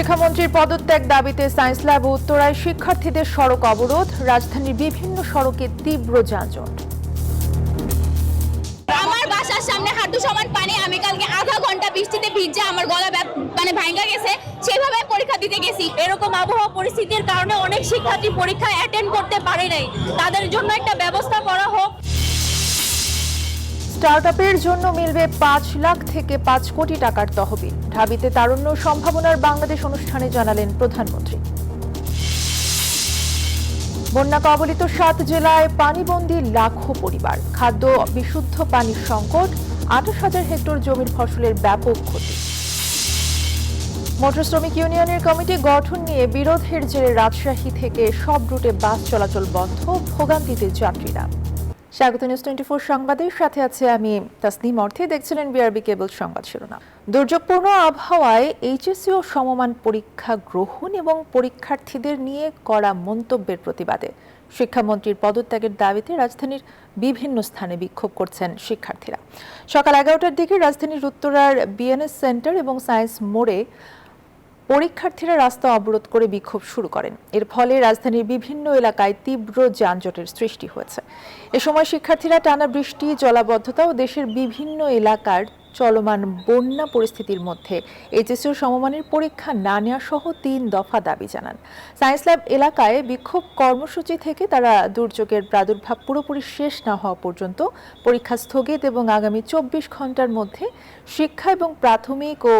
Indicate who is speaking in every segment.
Speaker 1: শিক্ষামন্ত্রীর পদত্যাগ দাবিতে সায়েন্স ল্যাব উত্তরায় শিক্ষার্থীদের সড়ক অবরোধ, রাজধানীর বিভিন্ন সড়কে তীব্র যানজট।
Speaker 2: আমার বাসার সামনে হাঁটু সমান পানি, আমি কালকে আধা ঘন্টা বৃষ্টিতে ভিজে আমার গলা ভাঙা গেছে, সেভাবে পরীক্ষা দিতে গেছি।
Speaker 3: এরকম আবহাওয়া পরিস্থিতির কারণে অনেক শিক্ষার্থী পরীক্ষা অ্যাটেন্ড করতে পারে নাই, তাদের জন্য একটা ব্যবস্থা করা হোক।
Speaker 1: স্টার্টআপের জন্য মিলবে ৫ লাখ থেকে ৫ কোটি টাকার তহবিল। ঢাবিতে তারুণ্য সম্ভাবনার বাংলাদেশ অনুষ্ঠানে জানালেন প্রধানমন্ত্রী। বন্যা কবলিত ৭ জেলায় পানিবন্দী লাখো পরিবার, খাদ্য বিশুদ্ধ পানির সংকট, ২৮,০০০ হেক্টর জমির ফসলের ব্যাপক ক্ষতি। মোটর শ্রমিক ইউনিয়নের কমিটি গঠন নিয়ে বিরোধের জেরে রাজশাহী থেকে সব রুটে বাস চলাচল বন্ধ, ভোগান্তিতে যাত্রীরা। স্বাগত নিউজ 24 সংবাদের সাথে আছে আমি তাসনিম অর্থে। দেখছিলেন বিআরবি কেবল সংবাদ শিরোনাম। দুর্যোগপূর্ণ আবহাওয়ায় এইচএসসি ও সমমান পরীক্ষা গ্রহণ এবং পরীক্ষার্থীদের নিয়ে করা মন্তব্যের প্রতিবাদে শিক্ষামন্ত্রীর পদত্যাগের দাবিতে রাজধানীর বিভিন্ন স্থানে বিক্ষোভ করছেন শিক্ষার্থীরা। সকাল 11টার দিকে রাজধানীর উত্তরার বিএনএস সেন্টার এবং সায়েন্স মোড়ে পরীক্ষার্থীরা রাস্তা অবরোধ করে বিক্ষোভ শুরু করেন। এর ফলে রাজধানীর বিভিন্ন এলাকায় তীব্র যানজটের সৃষ্টি হয়েছে। এ সময় শিক্ষার্থীরা টানা বৃষ্টি, জলাবদ্ধতা ও দেশের বিভিন্ন এলাকার চলমান বন্যা পরিস্থিতির মধ্যে এইচএসসি ও সমমানের পরীক্ষা না নেওয়া সহ ৩ দফা দাবি জানান। সায়েন্স ল্যাব এলাকায় বিক্ষোভ কর্মসূচি থেকে তারা দুর্যোগের প্রাদুর্ভাব পুরোপুরি শেষ না হওয়া পর্যন্ত পরীক্ষা স্থগিত এবং আগামী ২৪ ঘন্টার মধ্যে শিক্ষা এবং প্রাথমিক ও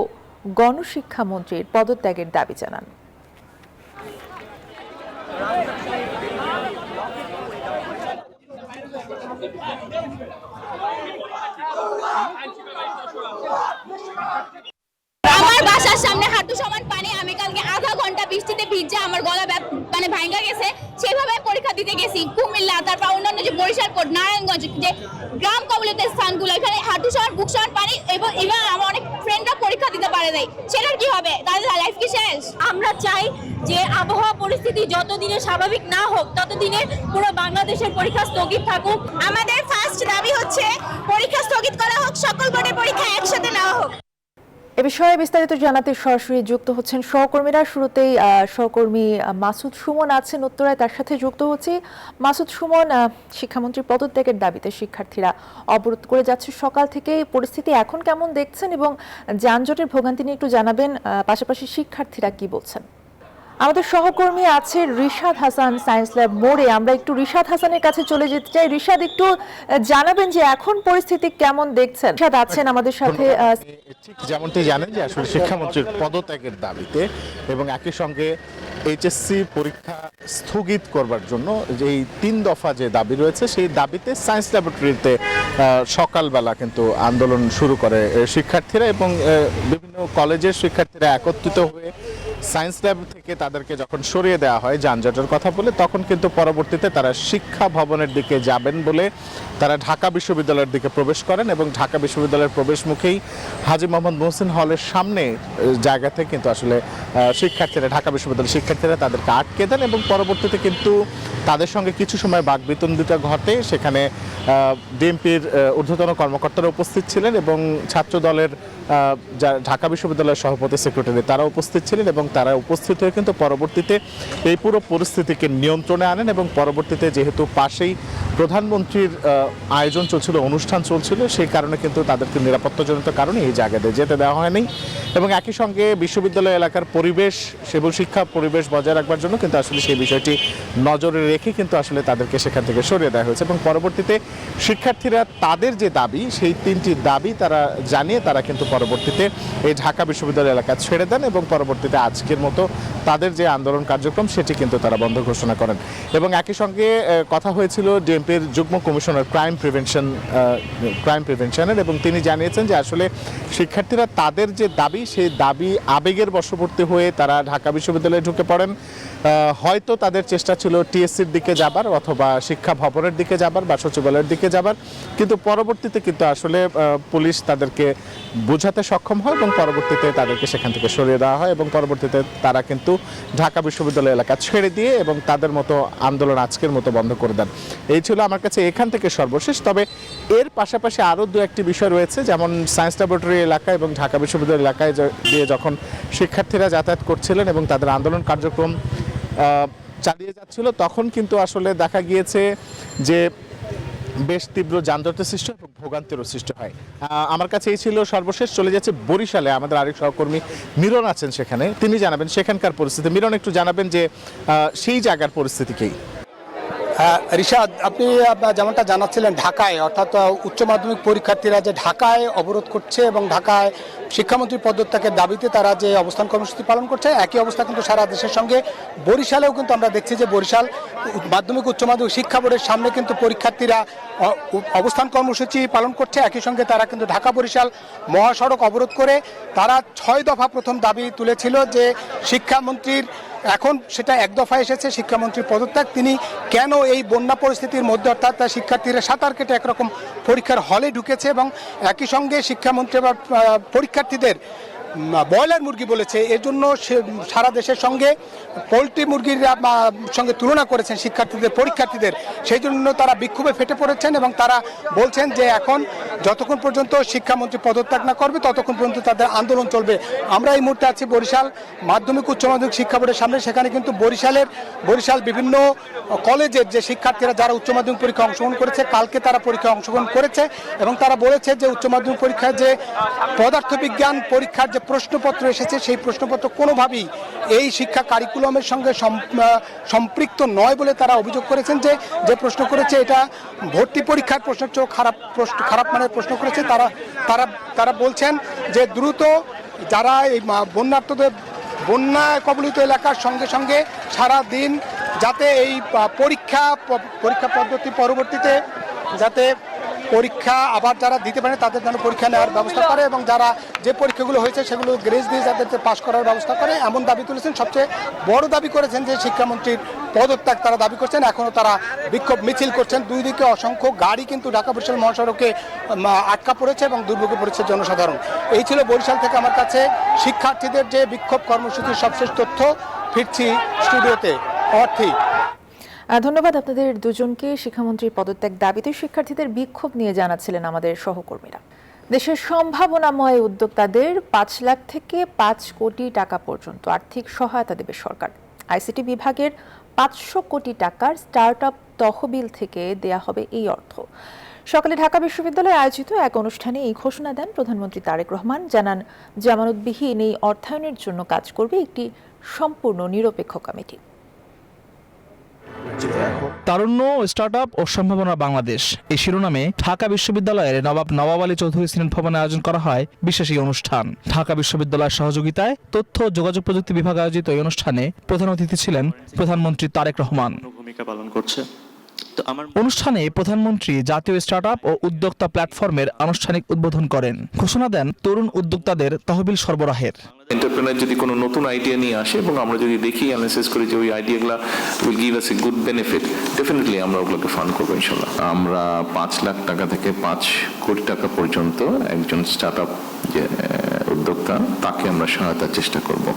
Speaker 1: গণশিক্ষা মন্ত্রীর পদত্যাগের দাবি জানান।
Speaker 2: আমার বাসার সামনে হাঁটু সমান পানি, আমি কালকে আধা ঘন্টা বৃষ্টিতে ভিজে আমার গলা ভাঙা গেছে, সেভাবে পরীক্ষা দিতে গেছি। কুমিল্লা, তারপর অন্যান্য যে বরিশাল কোট, নারায়ণগঞ্জ, যে গ্রাম কবলিত স্থানগুলো, এখানে হাঁটু সমান বুক সমান পানি এবং আমার অনেক ফ্রেন্ডরা পরীক্ষা দিতে পারে নাই। সেটার কি হবে? তাদের লাইফ কি শেষ?
Speaker 3: আমরা চাই যে আবহাওয়া পরিস্থিতি যতদিনে স্বাভাবিক না হোক ততদিনে পুরো বাংলাদেশের পরীক্ষা স্থগিত থাকুক।
Speaker 2: আমাদের ফার্স্ট দাবি হচ্ছে পরীক্ষা স্থগিত করা হোক, সকল বোর্ডের পরীক্ষা একসাথে নেওয়া হোক।
Speaker 1: এ বিষয়ে বিস্তারিত জানাতে সরাসরি যুক্ত হচ্ছেন সহকর্মীরা। শুরুতেই সহকর্মী মাসুদ সুমন আছেন উত্তরায়, তার সাথে যুক্ত হচ্ছি। মাসুদ সুমন, শিক্ষামন্ত্রীর পদত্যাগের দাবিতে শিক্ষার্থীরা অবরোধ করে যাচ্ছে সকাল থেকে, পরিস্থিতি এখন কেমন দেখছেন এবং যানজটের ভোগান্তি নিয়ে একটু জানাবেন, পাশাপাশি শিক্ষার্থীরা কি বলছেন? আমাদের সহকর্মী আছে রিশাদ হাসান সায়েন্স ল্যাব মোড়ে। আমরা একটু রিশাদ হাসানের কাছে চলে যেতে চাই। রিশাদ, একটু জানাবেন যে এখন পরিস্থিতি কেমন দেখছেন? রিশাদ আছেন আমাদের সাথে।
Speaker 4: ঠিক যেমনটি জানেন যে আসলে শিক্ষামন্ত্রীর পদত্যাগের দাবিতে এবং একই সঙ্গে এইচএসসি পরীক্ষা স্থগিত করবার জন্য যে ৩ দফা যে দাবি রয়েছে, সেই দাবিতে সায়েন্স ল্যাবরেটরিতে সকালবেলা কিন্তু আন্দোলন শুরু করে শিক্ষার্থীরা এবং বিভিন্ন কলেজের শিক্ষার্থীরা একত্রিত হয়ে সায়েন্স ল্যাব থেকে তাদেরকে যখন সরিয়ে দেওয়া হয় যানজটের কথা বলে, তখন কিন্তু পরবর্তীতে তারা শিক্ষা ভবনের দিকে যাবেন বলে তারা ঢাকা বিশ্ববিদ্যালয়ের দিকে প্রবেশ করেন এবং ঢাকা বিশ্ববিদ্যালয়ের প্রবেশ মুখেই হাজী মোহাম্মদ মোহসিন হলের সামনে জায়গাতে কিন্তু আসলে ঢাকা বিশ্ববিদ্যালয়ের শিক্ষার্থীরা তাদেরকে আটকে দেন এবং পরবর্তীতে কিন্তু তাদের সঙ্গে কিছু সময় বাকবিতণ্ডিতা ঘটে। সেখানে ডিএমপির ঊর্ধ্বতন কর্মকর্তারা উপস্থিত ছিলেন এবং ছাত্র দলের ঢাকা বিশ্ববিদ্যালয়ের সভাপতি সেক্রেটারি তারা উপস্থিত ছিলেন এবং তারা উপস্থিত হয়ে কিন্তু পরবর্তীতে এই পুরো পরিস্থিতিকে নিয়ন্ত্রণে আনেন এবং পরবর্তীতে যেহেতু পাশেই প্রধানমন্ত্রীর আয়োজন চলছিল, অনুষ্ঠান চলছিল, সেই কারণে কিন্তু তাদেরকে নিরাপত্তাজনিত কারণে এই জায়গাতে যেতে দেওয়া হয়নি এবং একই সঙ্গে বিশ্ববিদ্যালয় এলাকার পরিবেশ, সেবল শিক্ষা পরিবেশ বজায় রাখবার জন্য কিন্তু আসলে সেই বিষয়টি নজরে রেখে কিন্তু আসলে তাদেরকে সেখান থেকে সরিয়ে দেওয়া হয়েছে এবং পরবর্তীতে শিক্ষার্থীরা তাদের যে দাবি, সেই 3টি দাবি তারা জানিয়ে তারা কিন্তু পরবর্তীতে এই ঢাকা বিশ্ববিদ্যালয় এলাকা ছেড়ে দেন এবং পরবর্তীতে আজকের মতো তাদের যে আন্দোলন কার্যক্রম সেটি কিন্তু তারা বন্ধ ঘোষণা করেন এবং একই সঙ্গে কথা হয়েছিল ডিএমপির যুগ্ম কমিশনার ক্রাইম প্রিভেনশনের এবং তিনি জানিয়েছেন যে আসলে শিক্ষার্থীরা তাদের যে দাবি, সেই দাবি আবেগের বশবর্তী হয়ে তারা ঢাকা বিশ্ববিদ্যালয়ে ঢুকে পড়েন হয়তো তাদের চেষ্টা ছিল টিএসসির দিকে যাবার অথবা শিক্ষা ভবনের দিকে যাবার বা সচিবালয়ের দিকে যাবার, কিন্তু পরবর্তীতে কিন্তু আসলে পুলিশ তাদেরকে বোঝাতে সক্ষম হয় এবং পরবর্তীতে তাদেরকে সেখান থেকে সরিয়ে দেওয়া হয় এবং পরবর্তীতে তারা কিন্তু ঢাকা বিশ্ববিদ্যালয় এলাকা ছেড়ে দিয়ে এবং তাদের মতো আন্দোলন আজকের মতো বন্ধ করে দেন। এই ছিল আমার কাছে এখান থেকে সর্বশেষ। তবে এর পাশাপাশি আরও দু একটি বিষয় রয়েছে, যেমন সায়েন্স ল্যাবরেটরি এলাকা এবং ঢাকা বিশ্ববিদ্যালয় এলাকায় দিয়ে যখন শিক্ষার্থীরা যাতায়াত করছিলেন এবং তাদের আন্দোলন কার্যক্রম চালিয়ে যাচ্ছিল, তখন কিন্তু আসলে দেখা গিয়েছে যে বেশ তীব্র যানজটের সৃষ্টি এবং ভোগান্তিরও সৃষ্টি হয়। আমার কাছে এই ছিল সর্বশেষ। চলে যাচ্ছে বরিশালে, আমাদের আরেক সহকর্মী মিরন আছেন সেখানে, তিনি জানাবেন সেখানকার পরিস্থিতি। মিরন, একটু জানাবেন যে সেই জায়গার পরিস্থিতি কি?
Speaker 5: রিশাদ, আপনি যেমনটা জানাচ্ছিলেন, ঢাকায় অর্থাৎ উচ্চ মাধ্যমিক পরীক্ষার্থীরা যে ঢাকায় অবরোধ করছে এবং ঢাকায় শিক্ষামন্ত্রী পদত্যাগের দাবিতে তারা যে অবস্থান কর্মসূচি পালন করছে, একই অবস্থা কিন্তু সারা দেশের সঙ্গে বরিশালেও কিন্তু আমরা দেখছি যে বরিশাল মাধ্যমিক উচ্চ মাধ্যমিক শিক্ষা বোর্ডের সামনে কিন্তু পরীক্ষার্থীরা অবস্থান কর্মসূচি পালন করছে। একই সঙ্গে তারা কিন্তু ঢাকা বরিশাল মহাসড়ক অবরোধ করে তারা 6 দফা প্রথম দাবি তুলেছিল যে শিক্ষামন্ত্রীর, এখন সেটা 1 দফা এসেছে, শিক্ষামন্ত্রীর পদত্যাগ। তিনি কেন এই বন্যা পরিস্থিতির মধ্যে অর্থাৎ শিক্ষার্থীরা সাঁতার কেটে একরকম পরীক্ষার হলে ঢুকেছে এবং একই সঙ্গে শিক্ষামন্ত্রী বা পরীক্ষার্থীদের ব্রয়লার মুরগি বলেছে, এর জন্য সারা দেশের সঙ্গে পোলট্রি মুরগির সঙ্গে তুলনা করেছেন পরীক্ষার্থীদের। সেই জন্য তারা বিক্ষোভে ফেটে পড়েছেন এবং তারা বলছেন যে এখন যতক্ষণ পর্যন্ত শিক্ষামন্ত্রী পদত্যাগ না করবে ততক্ষণ পর্যন্ত তাদের আন্দোলন চলবে। আমরা এই মুহূর্তে আছি বরিশাল মাধ্যমিক উচ্চ মাধ্যমিক শিক্ষা বোর্ডের সামনে। সেখানে কিন্তু বরিশাল বিভিন্ন কলেজের যে শিক্ষার্থীরা যারা উচ্চ মাধ্যমিক পরীক্ষায় অংশগ্রহণ করেছে, কালকে তারা পরীক্ষায় অংশগ্রহণ করেছে এবং তারা বলেছে যে উচ্চ মাধ্যমিক পরীক্ষায় যে পদার্থবিজ্ঞান পরীক্ষার যে প্রশ্নপত্র এসেছে সেই প্রশ্নপত্র কোনোভাবেই এই শিক্ষা কারিকুলামের সঙ্গে সম্পৃক্ত নয় বলে তারা অভিযোগ করেছেন। যে প্রশ্ন করেছে এটা ভর্তি পরীক্ষার প্রশ্নের চেয়েও খারাপ মানের প্রশ্ন করেছে। তারা বলছেন যে দ্রুত যারা এই বন্যা কবলিত এলাকার সঙ্গে সঙ্গে সারা দিন যাতে এই পরীক্ষা পদ্ধতি পরবর্তীতে যাতে পরীক্ষা আবার যারা দিতে পারে তাদের যেন পরীক্ষা নেওয়ার ব্যবস্থা করে এবং যারা যে পরীক্ষাগুলো হয়েছে সেগুলো গ্রেস দিয়ে যাদেরকে পাস করার ব্যবস্থা করে, এমন দাবি তুলেছেন। সবচেয়ে বড় দাবি করেছেন যে শিক্ষামন্ত্রীর পদত্যাগ তারা দাবি করছেন। এখনও তারা বিক্ষোভ মিছিল করছেন। দুই দিকে অসংখ্য গাড়ি কিন্তু ঢাকা বরিশাল মহাসড়কে আটকা পড়েছে এবং দুর্ভোগে পড়েছে জনসাধারণ। এই ছিল বরিশাল থেকে আমার কাছে শিক্ষার্থীদের যে বিক্ষোভ কর্মসূচির সবশেষ তথ্য। ফিরছি স্টুডিওতে। অর্থী,
Speaker 1: ধন্যবাদ আপনাদের দুজনকে। শিক্ষামন্ত্রীর পদত্যাগ দাবিতে শিক্ষার্থীদের বিক্ষোভ নিয়ে জানাচ্ছিলেন আমাদের সহকর্মীরা। দেশের সম্ভাবনাময় উদ্যোক্তাদের 5 লাখ থেকে 5 কোটি টাকা পর্যন্ত আর্থিক সহায়তা দেবে সরকার। আইসিটি বিভাগের 500 কোটি টাকার স্টার্টআপ তহবিল থেকে দেয়া হবে এই অর্থ। সকালে ঢাকা বিশ্ববিদ্যালয়ে আয়োজিত এক অনুষ্ঠানে এই ঘোষণা দেন প্রধানমন্ত্রী তারেক রহমান। জানান, জামানতবিহীন এই অর্থায়নের জন্য কাজ করবে একটি সম্পূর্ণ নিরপেক্ষ কমিটি।
Speaker 6: তারুণ্য, স্টার্টআপ ও সম্ভাবনা বাংলাদেশ, এই শিরোনামে ঢাকা বিশ্ববিদ্যালয়ের নবাব আলী চৌধুরী সিনেট ভবনে আয়োজন করা হয় বিশেষ এই অনুষ্ঠান। ঢাকা বিশ্ববিদ্যালয়ের সহযোগিতায় তথ্য ও যোগাযোগ প্রযুক্তি বিভাগ আয়োজিত এই অনুষ্ঠানে প্রধান অতিথি ছিলেন প্রধানমন্ত্রী তারেক রহমান।
Speaker 7: ভূমিকা পালন করছে।
Speaker 6: অনুষ্ঠানে প্রধানমন্ত্রী জাতীয় স্টার্টআপ ও উদ্যোক্তা প্ল্যাটফর্মের আনুষ্ঠানিক উদ্বোধন করেন। ঘোষণা দেন তরুণ উদ্যোক্তাদের তহবিল সরবরাহের।
Speaker 7: এন্টারপ্রেনার যদি কোনো নতুন আইডিয়া নিয়ে আসে এবং আমরা যদি দেখি অ্যানালাইসিস করি যে ওই আইডিয়াগুলো will give us a good benefit, definitely আমরা ওগুলোকে ফান্ড করবো ইনশাল্লাহ। আমরা 5 লাখ টাকা থেকে 5 কোটি টাকা পর্যন্ত একজন স্টার্টআপ যে উদ্যোক্তা তাকে আমরা সহায়তার চেষ্টা করব।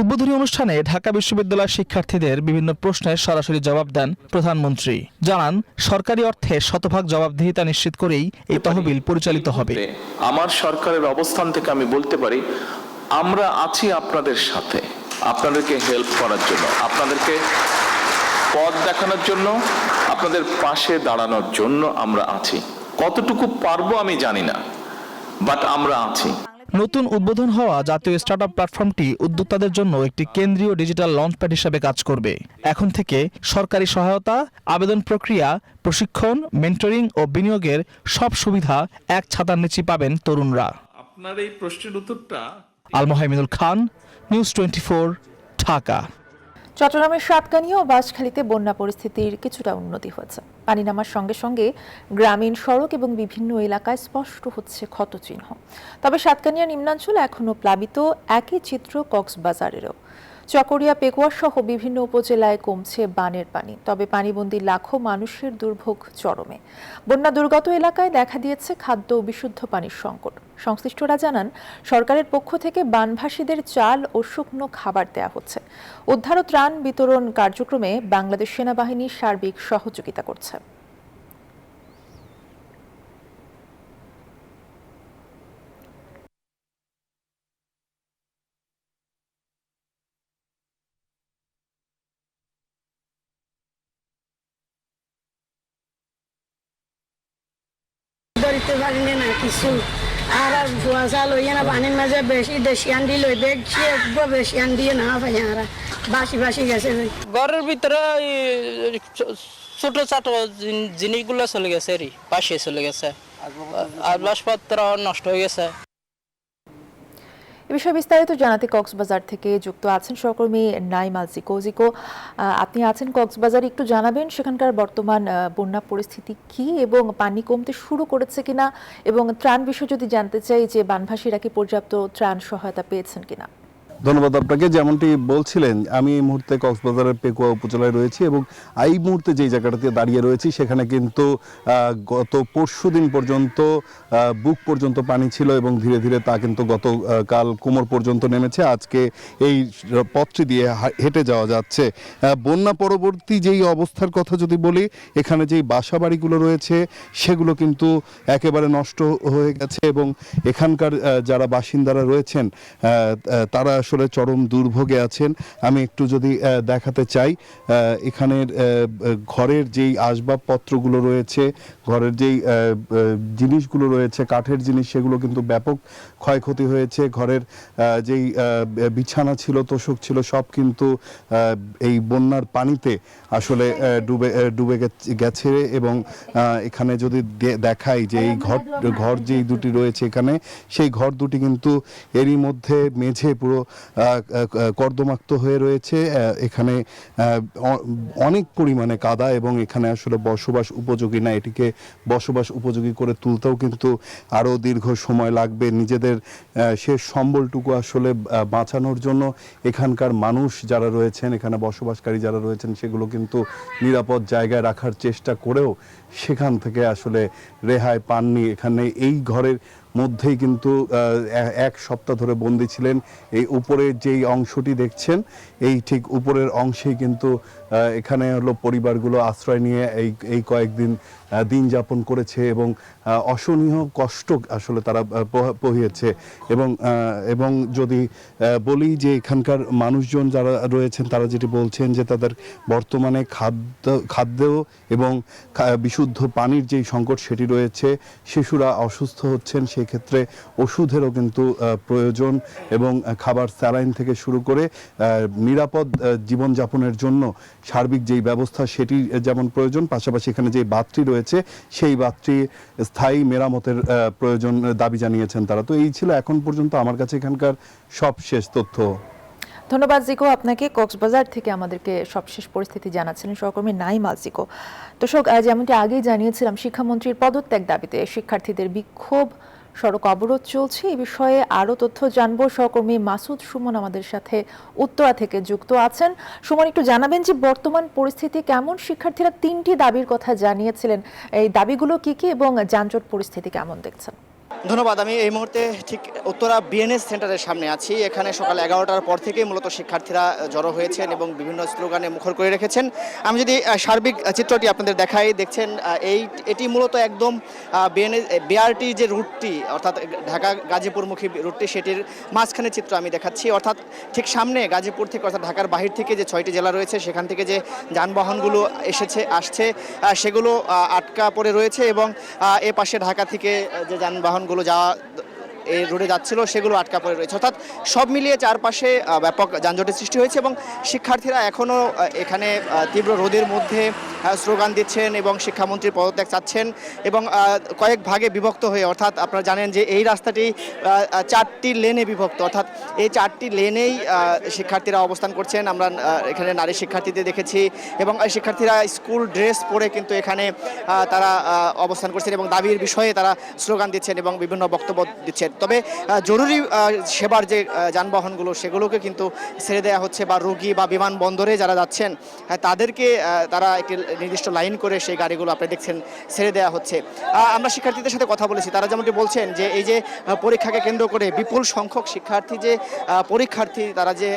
Speaker 6: উদ্বোধনী অনুষ্ঠানে ঢাকা বিশ্ববিদ্যালয়ের শিক্ষার্থীদের বিভিন্ন প্রশ্নের সরাসরি জবাব দেন প্রধানমন্ত্রী। জানান, সরকারি অর্থে শতভাগ জবাবদিহিতা নিশ্চিত করেই এই তহবিল পরিচালিত হবে।
Speaker 7: আমার সরকারের অবস্থান থেকে আমি বলতে পারি আমরা আছি আপনাদের সাথে, আপনাদেরকে হেল্প করার জন্য, আপনাদেরকে পথ দেখানোর জন্য, আপনাদের পাশে দাঁড়ানোর জন্য আমরা আছি। কতটুকু পারবো আমি জানি না, বাট আমরা আছি।
Speaker 6: নতুন উদ্বোধন হওয়া জাতীয় স্টার্টআপ প্ল্যাটফর্মটি উদ্যোক্তাদের জন্য একটি কেন্দ্রীয় ডিজিটাল লঞ্চপ্যাড হিসেবে কাজ করবে। এখন থেকে সরকারি সহায়তা, আবেদন প্রক্রিয়া, প্রশিক্ষণ, মেন্টরিং ও বিনিয়োগের সব সুবিধা এক ছাতার নিচে পাবেন তরুণরা।
Speaker 8: আপনার এই প্রশ্নের উত্তরটা
Speaker 6: আল মোহাইমিনুল খান, নিউজ 24, ঢাকা।
Speaker 1: চট্টগ্রামের সাতকানিয়া ও বাঁশখালীতে বন্যা পরিস্থিতির কিছুটা উন্নতি হয়েছে। পানি নামার সঙ্গে সঙ্গে গ্রামীণ সড়ক এবং বিভিন্ন এলাকায় স্পষ্ট হচ্ছে ক্ষতচিহ্ন। তবে সাতকানিয়া নিম্নাঞ্চল এখনও প্লাবিত, একই চিত্র কক্সবাজারেরও। চকরিয়া, পেকুয়া সহ বিভিন্ন উপজেলায় কমছে বানের পানি, তবে পানিবন্দী লাখো মানুষের দুর্ভোগ চরমে। বন্যা দুর্গত এলাকায় দেখা দিয়েছে খাদ্য ও বিশুদ্ধ পানির সংকট। সংশ্লিষ্টরা জানান, সরকারের পক্ষ থেকে বানভাসীদের চাল ও শুকনো খাবার দেয়া হচ্ছে। উদ্ধার ও ত্রাণ বিতরণ কার্যক্রমে বাংলাদেশ সেনাবাহিনী সার্বিক সহযোগিতা করছে।
Speaker 9: ধরতে পারিনি না কিছু আর ধোয়া চাল হইয়া না পানির মাঝে বেশি দেশি আন দিল দেখছি একবার বেশি আন দিয়ে না পাই আর বাসি বাসি গেছে।
Speaker 10: ঘরের ভিতরে ছোট ছোট জিনিসগুলো চলে গেছে, পাশে চলে গেছে, আসবাবপত্র নষ্ট হয়ে গেছে।
Speaker 1: এ বিষয়ে বিস্তারিত জানাতে কক্সবাজার থেকে যুক্ত আছেন সহকর্মী নাইমা জিকো। জিকো, আপনি আছেন কক্সবাজারে, একটু জানাবেন সেখানকার বর্তমান বন্যা পরিস্থিতি কি এবং পানি কমতে শুরু করেছে কিনা, এবং ত্রাণ বিষয় যদি জানতে চাই যে বানভাসীরা কি পর্যাপ্ত ত্রাণ সহায়তা পেয়েছেন কিনা।
Speaker 11: ধন্যবাদ আপনাকে। যেমনটি বলছিলেন, আমি এই মুহূর্তে কক্সবাজারের পেকুয়া উপজেলায় রয়েছি এবং এই মুহূর্তে যেই জায়গাটাতে দাঁড়িয়ে রয়েছি সেখানে কিন্তু গত পরশুদিন পর্যন্ত বুক পর্যন্ত পানি ছিল এবং ধীরে ধীরে তা কিন্তু গতকাল কোমর পর্যন্ত নেমেছে। আজকে এই পথটি দিয়ে হেঁটে যাওয়া যাচ্ছে। বন্যা পরবর্তী যেই অবস্থার কথা যদি বলি, এখানে যেই বাসা বাড়িগুলো রয়েছে সেগুলো কিন্তু একেবারে নষ্ট হয়ে গেছে এবং এখানকার যারা বাসিন্দারা রয়েছেন তারা আসলে চরম দুর্ভোগে আছেন। আমি একটু যদি দেখাতে চাই, এখানের ঘরের যেই আসবাবপত্রগুলো রয়েছে, ঘরের যেই জিনিসগুলো রয়েছে, কাঠের জিনিস, সেগুলো কিন্তু ব্যাপক ক্ষয়ক্ষতি হয়েছে। ঘরের যেই বিছানা ছিল, তোষক ছিল, সব কিন্তু এই বন্যার পানিতে আসলে ডুবে গেছে এবং এখানে যদি দেখাই যে এই ঘর যেই দুটি রয়েছে এখানে, সেই ঘর দুটি কিন্তু এরই মধ্যে মেঝে পুরো কর্দমাক্ত হয়ে রয়েছে। এখানে অনেক পরিমাণে কাদা এবং এখানে আসলে বসবাস উপযোগী না। এটিকে বসবাস উপযোগী করে তুলতেও কিন্তু আরও দীর্ঘ সময় লাগবে। নিজেদের শেষ সম্বলটুকু আসলে বাঁচানোর জন্য এখানকার মানুষ যারা রয়েছেন, এখানে বসবাসকারী যারা রয়েছেন, সেগুলো কিন্তু নিরাপদ জায়গায় রাখার চেষ্টা করেও সেখান থেকে আসলে রেহাই পাননি। এখানে এই ঘরের মধ্যেই কিন্তু এক সপ্তাহ ধরে বন্দী ছিলেন। এই উপরের যেই অংশটি দেখছেন, এই ঠিক উপরের অংশেই কিন্তু এখানে হলো পরিবারগুলো আশ্রয় নিয়ে এই কয়েকদিন দিন যাপন করেছে এবং অসহনীয় কষ্ট আসলে তারা পোহিয়েছে। এবং যদি বলি যে এখানকার মানুষজন যারা রয়েছেন তারা যেটি বলছেন যে তাদের বর্তমানে খাদ্য এবং বিশুদ্ধ পানির যেই সংকট সেটি রয়েছে। শিশুরা অসুস্থ হচ্ছেন, সেই ক্ষেত্রে ওষুধেরও কিন্তু প্রয়োজন এবং খাবার, স্যালাইন থেকে শুরু করে নিরাপদ জীবনযাপনের জন্য সার্বিক যেই ব্যবস্থা সেটি যেমন প্রয়োজন, পাশাপাশি এখানে যে বাঁধটি রয়েছে সেই বাঁধটি স্থায়ী মেরামতের প্রয়োজন দাবি জানিয়েছেন তারা। তো এই ছিল এখন পর্যন্ত আমার কাছে এখানকার সবশেষ তথ্য।
Speaker 1: ধন্যবাদ জিকো আপনাকে। কক্সবাজার থেকে আমাদেরকে সবশেষ পরিস্থিতি জানাচ্ছিলেন সহকর্মী নাইমা জিকো। দর্শক, যেমনটি আগেই জানিয়েছিলাম, শিক্ষামন্ত্রীর পদত্যাগ দাবিতে শিক্ষার্থীদের বিক্ষোভ, সড়ক অবরোধ চলছে। এই বিষয়ে আরও তথ্য জানবো। সহকর্মী মাসুদ সুমন আমাদের সাথে উত্তরা থেকে যুক্ত আছেন। সুমন, একটু জানাবেন যে বর্তমান পরিস্থিতি কেমন? শিক্ষার্থীরা 3টি দাবির কথা জানিয়েছিলেন, এই দাবিগুলো কি কি এবং যানজট পরিস্থিতি কেমন দেখছেন?
Speaker 12: ধন্যবাদ। আমি এই মুহূর্তে ঠিক উত্তরা বিএনএস সেন্টারের সামনে আছি। এখানে সকাল 11টার পর থেকেই মূলত শিক্ষার্থীরা জড়ো হয়েছেন এবং বিভিন্ন স্লোগানে মুখর করে রেখেছেন। আমি যদি সার্বিক চিত্রটি আপনাদের দেখাই, দেখছেন এটি মূলত একদম বিআরটি যে রুটটি, অর্থাৎ ঢাকা গাজীপুরমুখী রুটটি, সেটির মাঝখানে চিত্র আমি দেখাচ্ছি। অর্থাৎ ঠিক সামনে গাজীপুর থেকে, অর্থাৎ ঢাকার বাহির থেকে যে 6টি জেলা রয়েছে সেখান থেকে যে যানবাহনগুলো আসছে সেগুলো আটকা পড়ে রয়েছে এবং এ পাশে ঢাকা থেকে যে যানবাহনগুলো যাওয়া এই রোডে যাচ্ছিল সেগুলো আটকা পড়ে রয়েছে। অর্থাৎ সব মিলিয়ে চারপাশে ব্যাপক যানজটের সৃষ্টি হয়েছে এবং শিক্ষার্থীরা এখনও এখানে তীব্র রোদের মধ্যে স্লোগান দিচ্ছেন এবং শিক্ষামন্ত্রীর পদত্যাগ চাচ্ছেন এবং কয়েক ভাগে বিভক্ত হয়ে, অর্থাৎ আপনারা জানেন যে এই রাস্তাটি 4টি লেনে বিভক্ত, অর্থাৎ এই 4টি লেনেই শিক্ষার্থীরা অবস্থান করছেন। আমরা এখানে নারী শিক্ষার্থীদের দেখেছি এবং শিক্ষার্থীরা স্কুল ড্রেস পরে কিন্তু এখানে তারা অবস্থান করছেন এবং দাবির বিষয়ে তারা স্লোগান দিচ্ছেন এবং বিভিন্ন বক্তব্য দিচ্ছেন। তবে জরুরি সেবার যে যানবাহনগুলো সেগুলোকে কিন্তু ছেড়ে দেওয়া হচ্ছে, বা রোগী বা বিমানবন্দরে যারা যাচ্ছেন তাদেরকে তারা একটি নির্দিষ্ট লাইন করে সেই গাড়িগুলো আপনি দেখছেন ছেড়ে দেওয়া হচ্ছে। আমরা শিক্ষার্থীদের সাথে কথা বলেছি, তারা যেমনটি বলছেন যে এই যে পরীক্ষাকে কেন্দ্র করে বিপুল সংখ্যক শিক্ষার্থী যে পরীক্ষার্থী তারা যে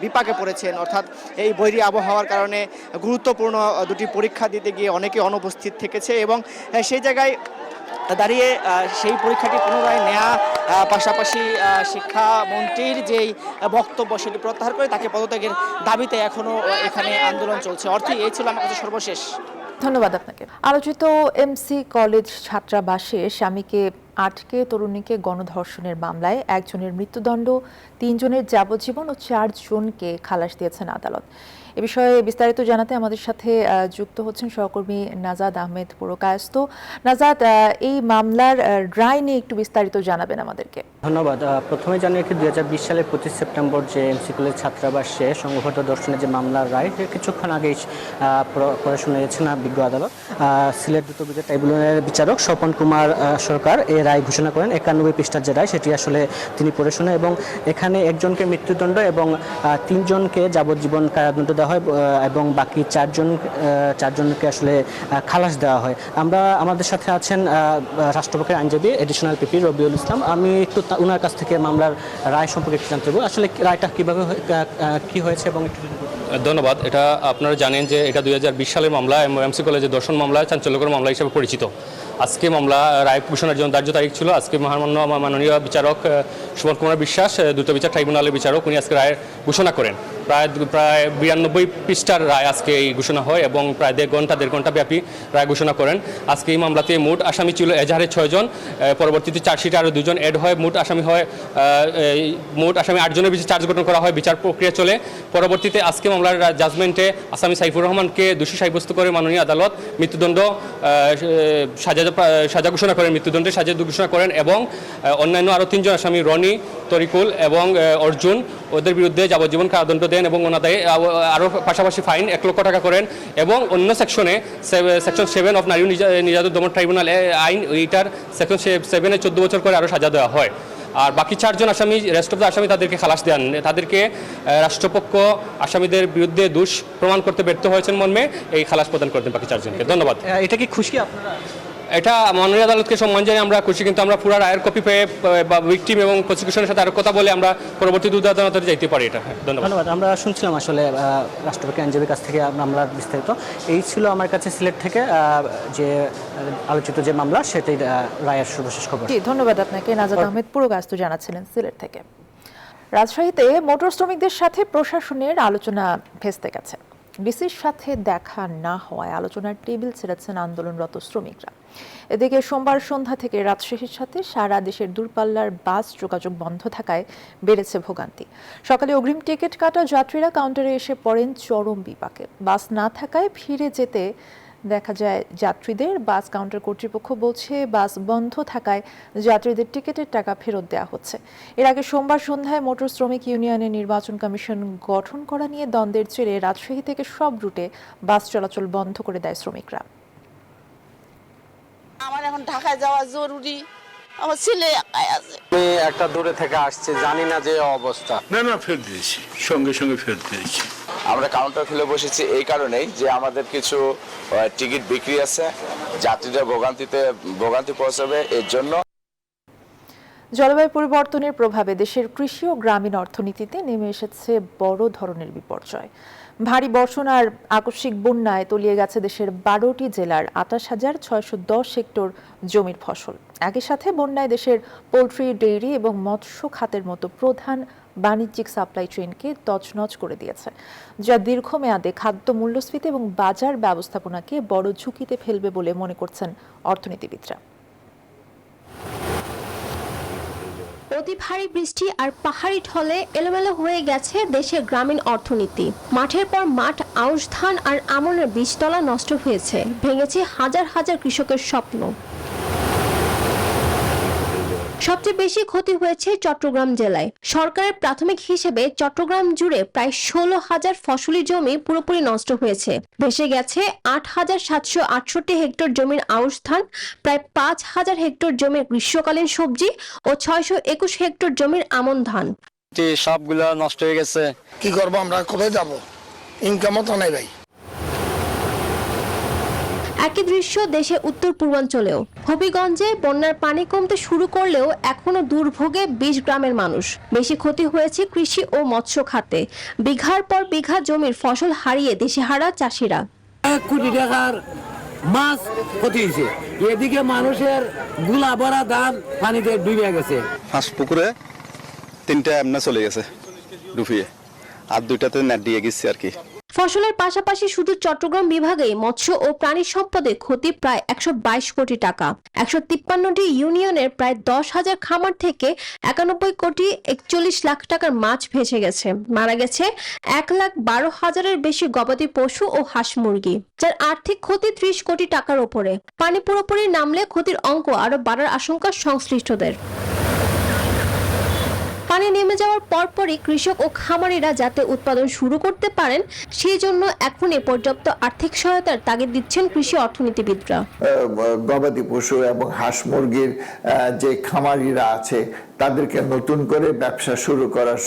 Speaker 12: বিপাকে পড়েছেন, অর্থাৎ এই বৈরী আবহাওয়ার কারণে গুরুত্বপূর্ণ দুটি পরীক্ষা দিতে গিয়ে অনেকে অনুপস্থিত থেকেছে এবং সেই জায়গায় দাঁড়িয়ে সেই পরীক্ষাটি পুনরায় নেওয়া, পাশাপাশি শিক্ষামন্ত্রীর যেই বক্তব্য সেটি প্রত্যাহার করে তাকে পদত্যাগের দাবিতে এখনও এখানে আন্দোলন চলছে। অর্থই এই ছিল আমার কাছে সর্বশেষ।
Speaker 1: ধন্যবাদ আপনাকে। আলোচিত এমসি কলেজ ছাত্রাবাসে স্বামীকে আটকে তরুণীকে গণধর্ষণের মামলায় একজনের মৃত্যুদণ্ড, 3 জনের যাবজ্জীবন ও 4 জনকে খালাস দিয়েছেন আদালত। এ বিষয়ে বিস্তারিত জানাতে আমাদের সাথে যুক্ত হচ্ছেন সহকর্মী নাজাদ আহমেদ পুরকায়স্থ। নাজাদ, এই মামলার রায় নিয়ে একটু বিস্তারিত জানাবেন আমাদেরকে।
Speaker 13: ধন্যবাদ। প্রথমে জানিয়ে রাখি 2020 সালের 25 সেপ্টেম্বর যে এমসি কলেজ ছাত্রাবাসে সংঘবদ্ধ ধর্ষণের যে মামলার রায় কিছুক্ষণ আগেই পড়ে শুনিয়েছেন বিজ্ঞ আদালত। সিলেট দ্রুত বিচার ট্রাইব্যুনালের বিচারক স্বপন কুমার সরকার এই রায় ঘোষণা করেন। 91 পৃষ্ঠার যে রায় সেটি আসলে তিনি পড়ে শোনেন এবং এখানে একজনকে মৃত্যুদণ্ড এবং 3 জনকে যাবজ্জীবন কারাদণ্ড দেওয়া হয় এবং বাকি 4 জনকে আসলে খালাস দেওয়া হয়। আমাদের সাথে আছেন রাষ্ট্রপক্ষের আইনজীবী এডিশনাল পিপি রবিউল ইসলাম। আমি একটু ওনার কাছ থেকে মামলার রায় সম্পর্কে একটু জানতে চাইব, আসলে রায়টা কীভাবে কী হয়েছে এবং একটু।
Speaker 14: ধন্যবাদ। এটা আপনারা জানেন যে এটা 2020 সালের মামলা, এমসি কলেজের ধর্ষণ মামলা, চাঞ্চল্যকর মামলা হিসেবে পরিচিত। আজকে মামলা রায় ঘোষণার জন্য ধার্য তারিখ ছিল। আজকে মাননীয় বিচারক সুমন কুমার বিশ্বাস, দ্রুত বিচার ট্রাইব্যুনালের বিচারক, উনি আজকে রায় ঘোষণা করেন। প্রায় 92 পৃষ্ঠার রায় আজকে এই ঘোষণা হয় এবং প্রায় দেড় ঘন্টা ব্যাপী রায় ঘোষণা করেন। আজকে এই মামলাতে মোট আসামি ছিল এজাহারে 6 জন, পরবর্তীতে চার্জশিটে আরও 2 জন অ্যাড হয়, মোট আসামি 8 জনের বেশি চার্জ গঠন করা হয়, বিচার প্রক্রিয়া চলে। পরবর্তীতে আজকে মামলার জাজমেন্টে আসামি সাইফুর রহমানকে দোষী সাব্যস্ত করে মাননীয় আদালত মৃত্যুদণ্ড সাজা ঘোষণা করেন, মৃত্যুদণ্ডের সাজা ঘোষণা করেন এবং অন্যান্য আরও 3 জন আসামি রনি, তরিকুল এবং অর্জুন, ওদের বিরুদ্ধে যাবজ্জীবন কারাদণ্ড দেন এবং ওনাদের আরও পাশাপাশি ফাইন 1 লক্ষ টাকা করেন এবং অন্য সেকশন 7 অফ নারী নির্যাতন দমন ট্রাইব্যুনাল আইন, এইটার সেকশন 7-এ 14 বছর করে আরও সাজা দেওয়া হয়। আর বাকি 4 জন আসামি, রেস্ট অফ দ্য আসামি, তাদেরকে খালাস দেন। তাদেরকে রাষ্ট্রপক্ষ আসামিদের বিরুদ্ধে দোষ প্রমাণ করতে ব্যর্থ হয়েছেন মর্মে এই খালাস প্রদান করতেন বাকি 4 জনকে। ধন্যবাদ।
Speaker 13: এটা কি খুশি আপনারা?
Speaker 14: এটা মাননীয় আদালতকে সম্মান জানিয়ে আমরা খুশি, কিন্তু আমরা পুরো রায়ের কপি পেয়ে ভিকটিম এবং প্রসিকিউশনের সাথে আরও কথা বলে আমরা পরবর্তী দুধ আদালতে যাইতে পারি। এটা
Speaker 13: ধন্যবাদ। আমরা শুনছিলাম আসলে রাষ্ট্রপতি আইনজীবীর কাছ থেকে মামলার বিস্তারিত। এই ছিল আমার কাছে সিলেট থেকে যে আলোচিত যে মামলা সেটাই রায়ের সর্বশেষ খবর।
Speaker 1: ধন্যবাদ আপনাকে। নাজাদ আহমেদ পুরকায়স্থ জানাচ্ছিলেন সিলেট থেকে। রাজশাহীতে মোটর শ্রমিকদের সাথে প্রশাসনের আলোচনা ভেস্তে গেছে। ডিসির সাথে দেখা না হওয়ায় আলোচনার টেবিল ছেড়েছেন আন্দোলনরত শ্রমিকরা। এদিকে সোমবার সন্ধ্যা থেকে রাজশাহীর সাথে সারা দেশের দূরপাল্লার বাস যোগাযোগ বন্ধ থাকায় বেড়েছে ভোগান্তি। সকালে অগ্রিম টিকিট কাটা যাত্রীরা কাউন্টারে এসে পড়েন চরম বিপাকে। বাস না থাকায় ফিরে যেতে দেখা যায় যাত্রীদের। বাস কাউন্টার কর্তৃপক্ষ বলছে বাস বন্ধ থাকায় যাত্রীদের টিকিটের টাকা ফেরত দেওয়া হচ্ছে। এর আগে সোমবার সন্ধ্যায় মোটর শ্রমিক ইউনিয়নের নির্বাচন কমিশন গঠন করা নিয়ে দ্বন্দ্বের জেরে রাজশাহী থেকে সব রুটে বাস চলাচল বন্ধ করে দেয় শ্রমিকরা।
Speaker 9: আমার এখন ঢাকায় যাওয়া জরুরি, আমার ছেলে একাই আছে।
Speaker 10: আমি একটা দূরে থেকে আসছি, জানি না যে অবস্থা।
Speaker 8: না ফেরত দিয়েছি, সঙ্গে ফেরত দিয়েছি।
Speaker 15: আমরা কাউন্টার খুলে বসেছি এই কারণেই যে আমাদের কিছু টিকিট বিক্রি আছে, যাত্রীরা ভোগান্তি পৌঁছাবে এর জন্য।
Speaker 1: জলবায়ু পরিবর্তনের প্রভাবে দেশের কৃষি ও গ্রামীণ অর্থনীতিতে নেমে এসেছে বড় ধরনের বিপর্যয়। ভারী বর্ষণ আর আকস্মিক বন্যায় তলিয়ে গেছে দেশের 12টি জেলার 28,610 হেক্টর জমির ফসল। একই সাথে বন্যায় দেশের পোলট্রি, ডেইরি এবং মৎস্য খাতের মতো প্রধান বাণিজ্যিক সাপ্লাই চেইনকে তছনছ করে দিয়েছে, যা দীর্ঘমেয়াদে খাদ্য মূল্যস্ফীতি এবং বাজার ব্যবস্থাপনাকে বড় ঝুঁকিতে ফেলবে বলে মনে করছেন অর্থনীতিবিদরা।
Speaker 3: অতি ভারী বৃষ্টি আর পাহাড়ি ঢলে এলোমেলো হয়ে গেছে দেশের গ্রামীণ অর্থনীতি। মাঠের পর মাঠ আউশ ধান আর আমনের বীজতলা নষ্ট হয়েছে, ভেঙেছে হাজার হাজার কৃষকের স্বপ্ন। সবচেয়ে বেশি ক্ষতি হয়েছে চট্টগ্রাম জেলায়। সরকারের প্রাথমিক হিসেবে চট্টগ্রাম জুড়ে প্রায় 16,000 ফসলি জমি পুরোপুরি নষ্ট হয়েছে। ভেসে গেছে 8,768 হেক্টর জমির আউশ ধান, প্রায় 5,000 হেক্টর জমির গ্রীষ্মকালীন সবজি ও 621 হেক্টর জমির আমন ধান।
Speaker 10: সবগুলো নষ্ট হয়ে গেছে।
Speaker 9: কি করবো আমরা, কোথায় যাব? ইনকামও তো নাই ভাই।
Speaker 3: একই দৃশ্য দেশের উত্তর পূর্বাঞ্চলেও। হবিগঞ্জে বন্যার পানি কমতে শুরু করলেও এখনো দুর্ভোগে 20 গ্রামের মানুষ। বেশি ক্ষতি হয়েছে কৃষি ও মৎস্য খাতে। বিঘার পর বিঘা জমির ফসল হারিয়ে দিশেহারা চাষিরা।
Speaker 9: 1 কোটি টাকার মাছ ক্ষতি হয়েছে, এদিকে মানুষের গুলা ভরা ধান পানিতে ডুবে গেছে।
Speaker 11: হাঁস পুকুরে 3টা এমনা চলে গেছে ডুবিয়ে, আর 2টাতে নেট দিয়ে গেছে আর কি।
Speaker 3: ফসলের পাশাপাশি শুধু চট্টগ্রাম বিভাগে মৎস্য ও প্রাণী সম্পদে ক্ষতি প্রায় 122 কোটি টাকা। 153টি ইউনিয়নের প্রায় 10,000 খামার থেকে 91 কোটি 41 লাখ টাকার মাছ ভেসে গেছে। মারা গেছে 1,12,000-এর বেশি গবাদি পশু ও হাঁস মুরগি, যার আর্থিক ক্ষতি 30 কোটি টাকার উপরে। পানি পুরোপুরি নামলে ক্ষতির অঙ্ক আরো বাড়ার আশঙ্কা সংশ্লিষ্টদের। পানি নেমে যাওয়ার পরপরই কৃষক ও খামারিরা যাতে উৎপাদন শুরু করতে পারেন সেই জন্য এখনই পর্যাপ্ত আর্থিক সহায়তার তাগিদ দিচ্ছেন কৃষি অর্থনীতিবিদরা।
Speaker 16: গবাদি পশু এবং হাঁস মুরগির যে খামারিরা আছে তাদেরকে নতুন করে ব্যবসা শুরু করার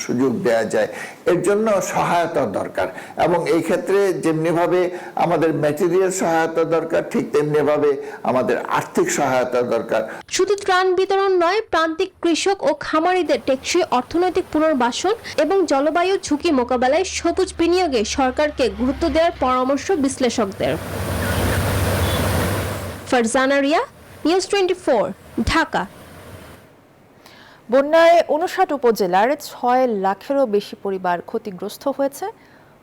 Speaker 16: সুযোগ দেয়া যায়, এর জন্য সহায়তা দরকার। এবং এই ক্ষেত্রে যেমনিভাবে আমাদের ম্যাটেরিয়াল সহায়তা দরকার, ঠিক তেমনিভাবে আমাদের আর্থিক সহায়তা দরকার।
Speaker 3: শুধু ত্রাণ বিতরণ নয়, প্রান্তিক কৃষক ও খামারিদের টেকসই অর্থনৈতিক পুনর্বাসন এবং জলবায়ু ঝুঁকি মোকাবেলায় সবুজ বিনিয়োগে সরকারকে গুরুত্ব দেওয়ার পরামর্শ বিশ্লেষকদের। ফারজানা রিয়া, নিউজ 24, ঢাকা।
Speaker 1: বন্যায় 59 উপজেলার 6 লাখেরও বেশি পরিবার ক্ষতিগ্রস্ত হয়েছে।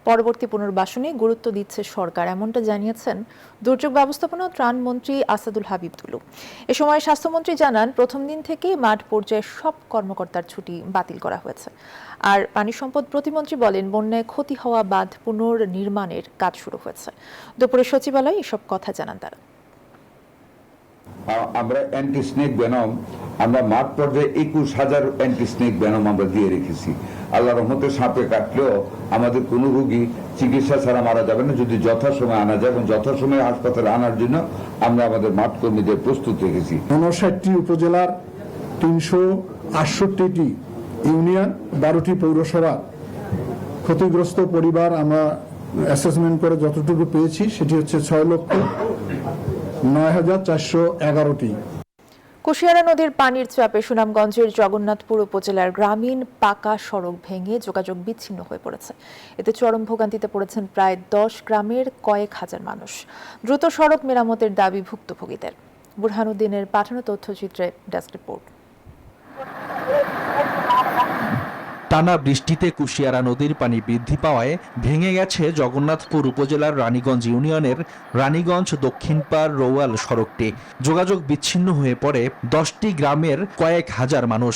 Speaker 1: পরবর্তী পুনর্বাসনে গুরুত্ব দিচ্ছে সরকার, এমনটা জানিয়েছেন দুর্যোগ ব্যবস্থাপনা ও ত্রাণ মন্ত্রী আসাদুল হাবিব দুলু। এ সময় স্বাস্থ্যমন্ত্রী জানান, প্রথম দিন থেকেই মাঠ পর্যায়ে সব কর্মকর্তার ছুটি বাতিল করা হয়েছে। আর পানি সম্পদ প্রতিমন্ত্রী বলেন, বন্যায় ক্ষতি হওয়া বাঁধ পুনর্নির্মাণের কাজ শুরু হয়েছে। দুপুরে সচিবালয়ে এসব কথা জানান তারা।
Speaker 17: আমরা অ্যান্টি স্নেক ভেনম আমরা মাঠ পর্যায়ে 21,000 অ্যান্টি স্নেক ভেনম আমরা দিয়ে রেখেছি। আল্লাহর রহমতে সাপে কাটলেও আমাদের কোনো রোগী চিকিৎসা ছাড়া মারা যাবে না যদি যথাসময়ে আনা যায়, এবং যথাসময়ে হাসপাতালে আনার জন্য আমরা আমাদের মাঠ কর্মীদের প্রস্তুত রেখেছি।
Speaker 18: 59টি উপজেলার 368টি ইউনিয়ন, 12টি পৌরসভা ক্ষতিগ্রস্ত পরিবার আমরা অ্যাসেসমেন্ট করে যতটুকু পেয়েছি সেটি হচ্ছে 6,09,411টি।
Speaker 1: কুশিয়ারা নদীর পানির চাপে সুনামগঞ্জের জগন্নাথপুর উপজেলার গ্রামীণ পাকা সড়ক ভেঙে যোগাযোগ বিচ্ছিন্ন হয়ে পড়েছে। এতে চরম ভোগান্তিতে পড়েছেন প্রায় 10 গ্রামের কয়েক হাজার মানুষ। দ্রুত সড়ক মেরামতের দাবি ভুক্তভোগীদের। বুরহানুদ্দিনের পাঠানো তথ্যচিত্রে ডেস্ক রিপোর্ট।
Speaker 6: টানা বৃষ্টিতে কুশিয়ারা নদীর পানি বৃদ্ধি পাওয়ায় ভেঙে গেছে জগন্নাথপুর উপজেলার রানীগঞ্জ ইউনিয়নের রানীগঞ্জ দক্ষিণপাড় রৌয়াল সড়কটি। যোগাযোগ বিচ্ছিন্ন হয়ে পড়ে 10টি গ্রামের কয়েক হাজার মানুষ।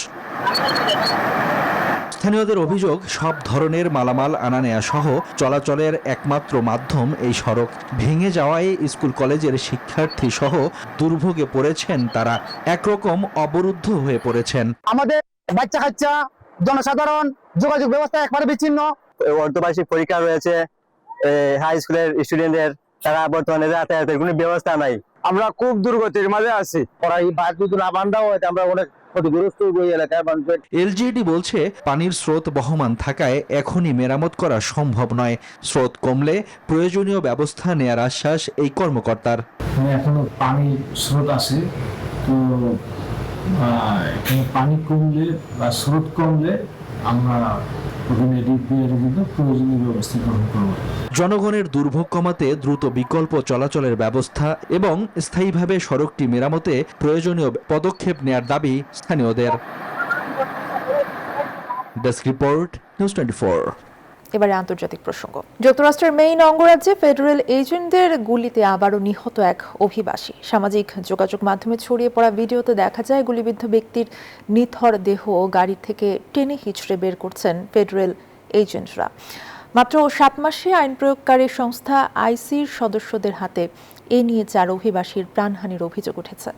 Speaker 6: স্থানীয়দের অভিযোগ, সব ধরনের মালামাল আনা নেয়া সহ চলাচলের একমাত্র মাধ্যম এই সড়ক। ভেঙে যাওয়ায় স্কুল কলেজের শিক্ষার্থী সহ দুর্ভোগে পড়েছেন তারা। একরকম অবরুদ্ধ হয়ে পড়েছেন।
Speaker 19: আমাদের বাচ্চা কাচ্চা জনসাধারণ যোগাযোগ ব্যবস্থা একবারে বিচ্ছিন্ন। অর্ধবার্ষিক পরীক্ষা রয়েছে হাই স্কুলের স্টুডেন্টদের, তারা বর্তমানে যাতায়াতের কোনো ব্যবস্থা নাই। আমরা খুব দুর্গতির মাঝে আছি। আমরা অনেক ক্ষতিগ্রস্ত এলাকায়।
Speaker 6: এলজিইডি বলছে, পানির স্রোত বহমান থাকায় এখনই মেরামত করা সম্ভব নয়। স্রোত কমলে প্রয়োজনীয় ব্যবস্থা নেয়ার আশ্বাস এই কর্মকর্তার।
Speaker 20: এখনো পানির স্রোত আছে, তো পানি কমলে বা স্রোত কমলে আমরা প্রয়োজনীয় ব্যবস্থা গ্রহণ করব।
Speaker 6: জনগণের দুর্ভোগ কমাতে দ্রুত বিকল্প চলাচলের ব্যবস্থা এবং স্থায়ীভাবে সড়কটি মেরামতে প্রয়োজনীয় পদক্ষেপ নেয়ার দাবি স্থানীয়দের। Desk report, news 24।
Speaker 1: এবারে আন্তর্জাতিক প্রসঙ্গ। যুক্তরাষ্ট্রের মেইন অঙ্গরাজ্যে ফেডারেল এজেন্টদের গুলিতে আবারও নিহত এক অভিবাসী। সামাজিক যোগাযোগ মাধ্যমে ছড়িয়ে পড়া ভিডিওতে দেখা যায় গুলিবিদ্ধ ব্যক্তির নিথর দেহ গাড়ি থেকে টেনে হিঁচড়ে বের করছেন ফেডারেল এজেন্টরা। মাত্র 7 মাসে আইন প্রয়োগকারী সংস্থা আইসির সদস্যদের হাতে এ নিয়ে 4 অভিবাসীর প্রাণহানির অভিযোগ উঠেছে।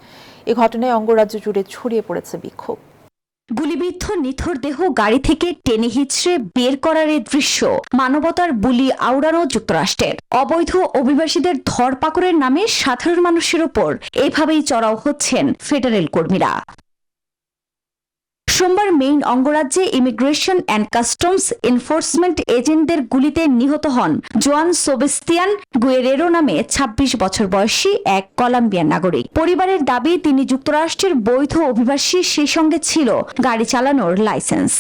Speaker 1: এ ঘটনায় অঙ্গরাজ্য জুড়ে ছড়িয়ে পড়েছে বিক্ষোভ।
Speaker 21: গুলিবিদ্ধ নিথর দেহ গাড়ি থেকে টেনে হিচড়ে বের করার এই দৃশ্য মানবতার বুলি আওড়ানো যুক্তরাষ্ট্রের। অবৈধ অভিবাসীদের ধরপাকড়ের নামে সাধারণ মানুষের ওপর এভাবেই চড়াও হচ্ছেন ফেডারেল কর্মীরা। সোমবার মেইন অঙ্গরাজ্যে ইমিগ্রেশন অ্যান্ড কাস্টমস এনফোর্সমেন্ট এজেন্টদের গুলিতে নিহত হন জোয়ান সেবাস্তিয়ান গুয়েরেরো নামে 26 বছর বয়সী এক কলম্বিয়ান নাগরিক। পরিবারের দাবি তিনি যুক্তরাষ্ট্রের বৈধ অভিবাসী, সেই সঙ্গে ছিল গাড়ি চালানোর লাইসেন্স।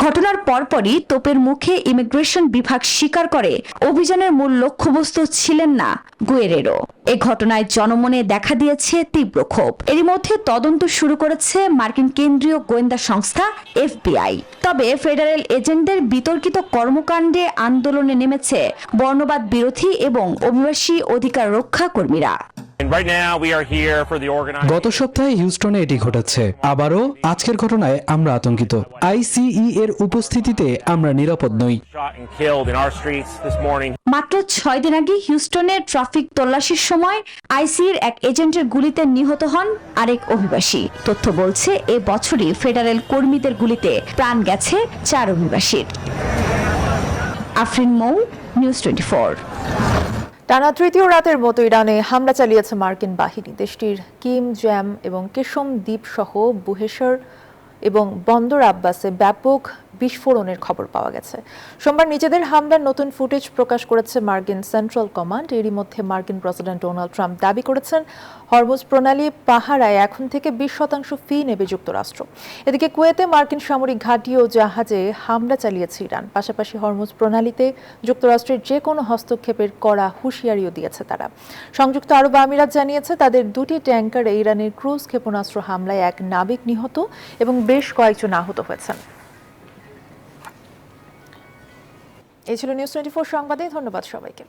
Speaker 21: ঘটনার পরপরই তোপের মুখে ইমিগ্রেশন বিভাগ স্বীকার করে অভিযানের মূল লক্ষ্যবস্তু ছিলেন না গুয়েরেরো। এ ঘটনায় জনমনে দেখা দিয়েছে তীব্র ক্ষোভ। এরই মধ্যে তদন্ত শুরু করেছে মার্কিন কেন্দ্রীয় গোয়েন্দা সংস্থা FBI। তবে ফেডারেল এজেন্টদের বিতর্কিত কর্মকাণ্ডে আন্দোলনে নেমেছে বর্ণবাদ বিরোধী এবং অভিবাসী অধিকার রক্ষা কর্মীরা।
Speaker 22: গত সপ্তাহে হিউস্টনে এটি ঘটেছে। আবারও আজকের ঘটনায় আমরা আতঙ্কিত। ICE এর উপস্থিতিতে আমরা নিরাপদ নই।
Speaker 21: মাত্র 6 দিন আগে হিউস্টনে ট্রাফিক তল্লাশির সময় ICE-র এক এজেন্টের গুলিতে নিহত হন আরেক অভিবাসী। তথ্য বলছে এ বছরই ফেডারেল কর্মীদের গুলিতে প্রাণ গেছে 4 অভিবাসীর। আফরিন মৌ, নিউজ 24।
Speaker 1: টানা তৃতীয় রাতের মতো ইরানে হামলা চালিয়েছে মার্কিন বাহিনী। দেশটির কিম, জ্যাম এবং কেশম দ্বীপ সহ বুহেশ্বর এবং বন্দর আব্বাসে ব্যাপক বিস্ফোরণের খবর পাওয়া গেছে। সোমবার নিজেদের হামলার নতুন ফুটেজ প্রকাশ করেছে মার্কিন সেন্ট্রাল কমান্ড। এরই মধ্যে মার্কিন প্রেসিডেন্ট ডোনাল্ড ট্রাম্প দাবি করেছেন হরমুজ প্রণালী পাহারায় এখন থেকে 20% ফি নেবে যুক্তরাষ্ট্র। এদিকে কুয়েতে মার্কিন সামরিক ঘাঁটি ও জাহাজে হামলা চালিয়েছে ইরান। পাশাপাশি হরমুজ প্রণালীতে যুক্তরাষ্ট্রের যে কোনো হস্তক্ষেপের কড়া হুঁশিয়ারিও দিয়েছে তারা। সংযুক্ত আরব আমিরাত জানিয়েছে তাদের 2টি ট্যাঙ্কারে ইরানের ক্রুজ ক্ষেপণাস্ত্র হামলায় এক নাবিক নিহত এবং বেশ কয়েকজন আহত হয়েছেন। এই ছিল নিউজ 24 সংবাদে। ধন্যবাদ সবাইকে।